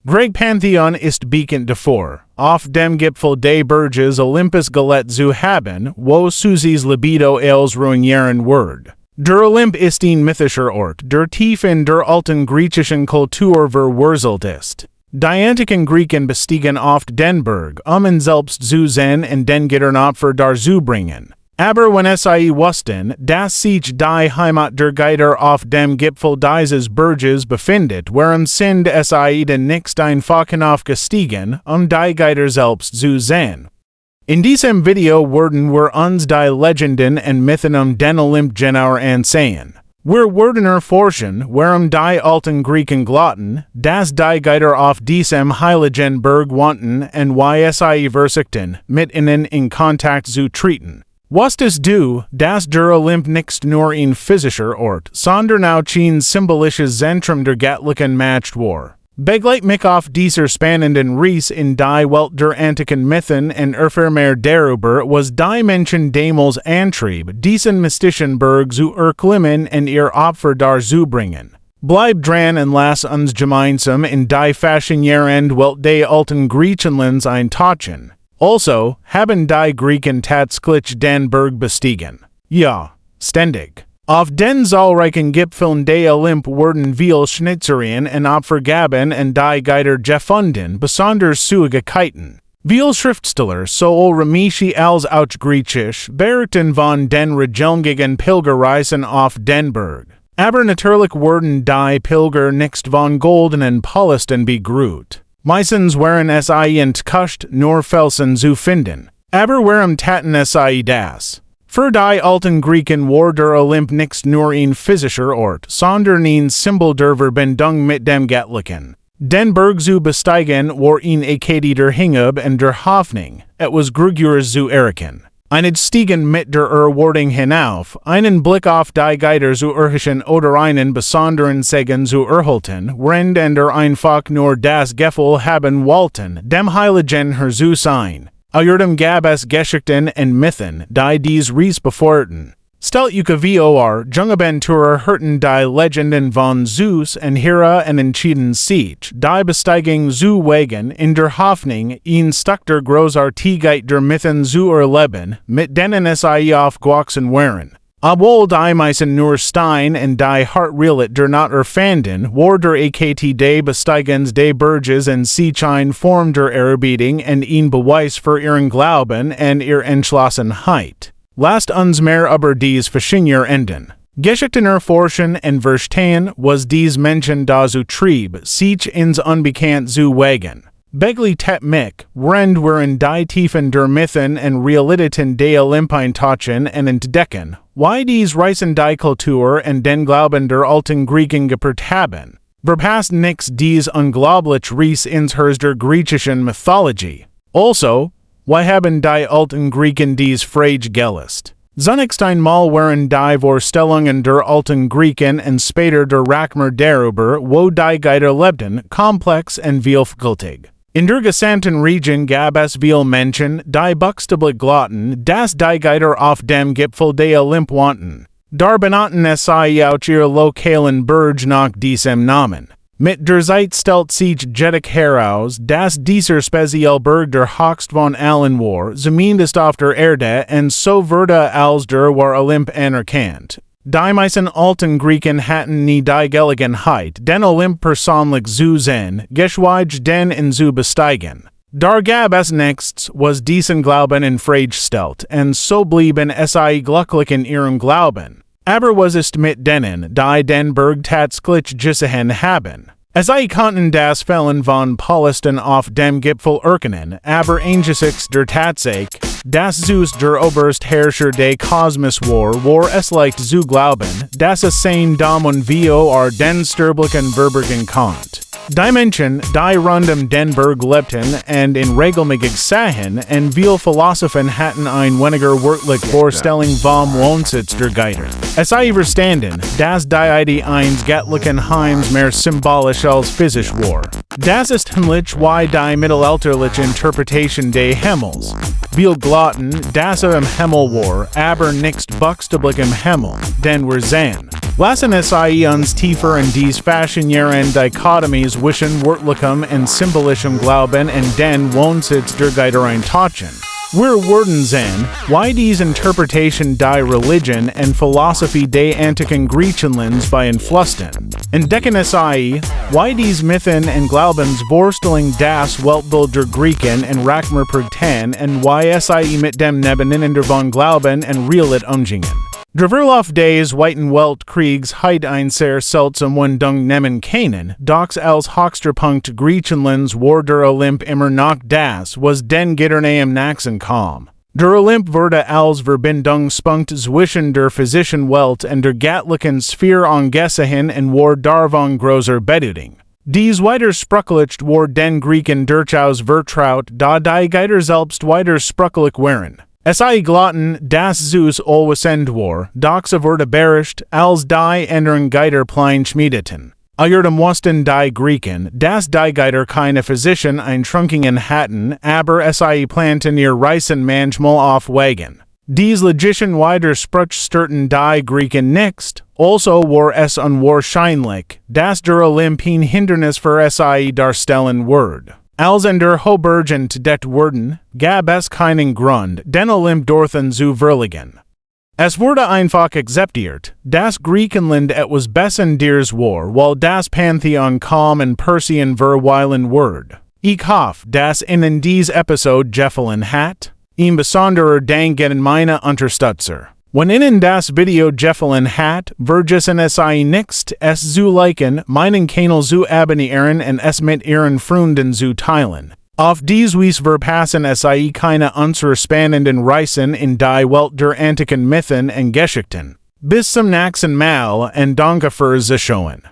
Greg Pantheon ist bekannt davor, auf dem Gipfel des Berges Olympus Galette zu haben, wo Susis Libido als ruinieren wird. Der Olymp ist ein mythischer Ort, der tief in der alten griechischen Kultur verwurzelt ist. Die antiken Griechen bestiegen oft den Berg, ihn selbst zu sehen und den Götternopfer darzubringen. Aber wenn sie wussten, dass sich die Heimat der Götter auf dem Gipfel dieses Berges befindet, warum sind sie denn nicht einfach hinaufgestiegen, die Götter selbst zu sehen? In diesem Video werden wir uns die Legenden und Mythen den Olymp genauer ansehen. Wir werden erforschen, warum die alten Griechen glaubten, dass die Götter auf diesem heiligen Berg wohnten und wie sie versuchten, mit ihnen in Kontakt zu treten. Wusstest du, dass der Olymp nicht nur ein physischer Ort, sondern auch ein symbolisches Zentrum der göttlichen Macht war? Begleit mich auf dieser spannenden Reise in die Welt der antiken Mythen und erfahre mehr darüber, was die Menschen damals antrieb, diesen mystischen Berg zu erklimmen und ihr Opfer darzubringen. Bleib dran und lass uns gemeinsam in die faszinierende Welt des alten Griechenlands eintauchen. Also, haben die Griechen tatsächlich den Berg bestiegen? Ja, ständig. Auf den zahlreichen Gipfeln des Olymp wurden viele Schnitzereien und Opfergaben und die Götter gefunden, besonders zu Geschichten. Viele Schriftsteller, sowohl römische als auch griechisch, berichten von den regelmäßigen Pilgerreisen auf den Berg. Aber natürlich wurden die Pilger nicht von goldenen Palästen begrüßt. Meistens waren sie entkuscht, nur Felsen zu finden. Aber warum taten sie das? Für die alten Griechen war der Olymp nicht nur ein physischer Ort, sondern ein Symbol der Verbindung mit dem Göttlichen. Den Berg zu besteigen war ein Akadie der Hingabe und der Hoffnung, etwas Größeres zu erreichen. Ein Stiegen mit der Erwartung hinauf, einen Blick auf die Götter zu erhaschen oder einen besonderen Segen zu erhalten, während einfach nur das Gefühl haben wollten, dem Heiligen Herr zu sein. Außerdem gab es Geschichten und Mythen, die dies Reis bevorten. Stellt vor, Jungabenturer hörten die Legenden von Zeus und Hera und entschieden sich, die Besteigung zu wagen, in der Hoffnung, ein Stück der Großartigkeit der Mythen zu erleben, mit denen sie aufgewachsen waren. Obwohl die meisten nur Stein und die Hartrelet der Natur fanden, war der Akadie des Besteigens des Berges und sich eine Form der Ehrerbietung und ein Beweis für ihren Glauben und ihre Entschlossenheit. Lasst uns mehr über dies faszinierenden Geschichten erforschen und verstehen, was dies Menschen dazu trieb, sich ins Unbekannt zu wagen. Begleitet mich, während wir in die Tiefen der Mythen und Realitäten des Olymp eintauchen und entdecken, wie dies Reisen die Kultur und den Glauben der alten Griechen geprägt haben. Verpasst nicht dies unglaubliche Reis ins Herz der griechischen Mythologie. Also, wie haben die alten Griechen dies Frage gelöst? Zunächst einmal waren die Vorstellungen der alten Griechen und später der Rachmer darüber, wo die Götter lebten, komplex und vielfältig. In der gesamten Region gab es viele Menschen, die buchstäblich glaubten, dass die Götter auf dem Gipfel des Olymp wohnten. Dar benannten sie auch ihr lokalen Berg nach diesem Namen. Mit der Zeit stellt sich jedoch heraus, dass dieser spezielle Berg der höchste von allen war, zumindest auf der Erde, und so wurde als der wahre Olymp anerkannt. Die meisten alten Griechen hatten nie die Gelegenheit, den Olymp persönlich zu sehen, geschweige denn ihn zu besteigen. Dar gab es nichts, was diesen Glauben in Frage stellt, und so blieben sie glücklich in ihrem Glauben. Aber was ist mit denen, die den Berg tatsächlich gesehen haben? Sie konnten das Fällen von Palästen auf dem Gipfel erkennen, aber angesichts der Tatsache, dass Zeus der oberste Herrscher des Kosmos war es leicht zu glauben, dass es sein Dom und Vio den sterblichen verbergen konnte. Die Menschen, die rund den Berg lebten und in regelmäßig sahen, und viele Philosophen hatten ein weniger wörtliche Vorstellung vom Wohnsitz der Götter. Sie verstanden, dass die Idee eines göttlichen Heims mehr symbolisch als physisch war. Das ist himmlisch wie die mittelalterliche Interpretation des Himmels. Viele glaubten, dass im Himmel war, aber nicht buchstäblich im Himmel, den wir sehen. Lassen sei uns tiefer in dies faszinierende Dichotomies zwischen Wirklichem und symbolischem Glauben und den Wohnsitz der Götter eintauchen. Wir werden sehen, why dies Interpretation die Religion und Philosophie des antiken Griechenlands beeinflussten. Entdecken sei, why dies Mythen und Glaubensvorstellungen das Weltbild der Griechen und Rakmer prägten und why sei mit dem Nebeneinander von Glauben und Realit umgingen. Der Verlauf des Weiten Weltkriegs hat ein sehr seltsam Dung nehmen können, doch als höchster Punkt Griechenlands war der Olymp immer noch das, was den Gittern Nachsen kam. Der Olymp wurde als Verbindungspunkt zwischen der physischen Welt und der göttlichen Sphäre angesehen und war davon großer Bedeutung. Dies Widersprüchlich war den Griechen durchaus vertraut, da die Götter selbst widersprüchlich waren. Es sei glatten, dass Zeus allwissend war, doch sie wurde beherrscht, als die anderen Götter plein schmiedeten. Ihrem wussten die Griechen, dass die Götter keine physischen Einschränkungen hatten, aber es sei planten ihr Reisen manchmal auf Wegen. Dies logischen Widerspruch störten die Griechen nicht, also war es unwahrscheinlich, dass der Olymp ein Hindernis für es sei darstellen würde. Als in der Hochburg entdeckt wurden, gab es keinen Grund, den Olymp dorthin zu verlegen. Es wurde einfach akzeptiert, dass Griechenland etwas Besonderes war, weil das Pantheon kaum in Persien verweilen würde. Ich hoffe, dass Ihnen dies Episode gefallen hat. Im besonderer Dank an meine Unterstützer. Wenn Ihnen das Video gefallen hat, vergessen es nicht, es zu liken, meinen Kanal zu abonnieren und es mit Ihren Freunden zu teilen. Auf dies Weise verpassen es keine unserer spannenden Reisen in die Welt der antiken Mythen und Geschichten. Bis zum nächsten Mal und danke fürs Zuschauen.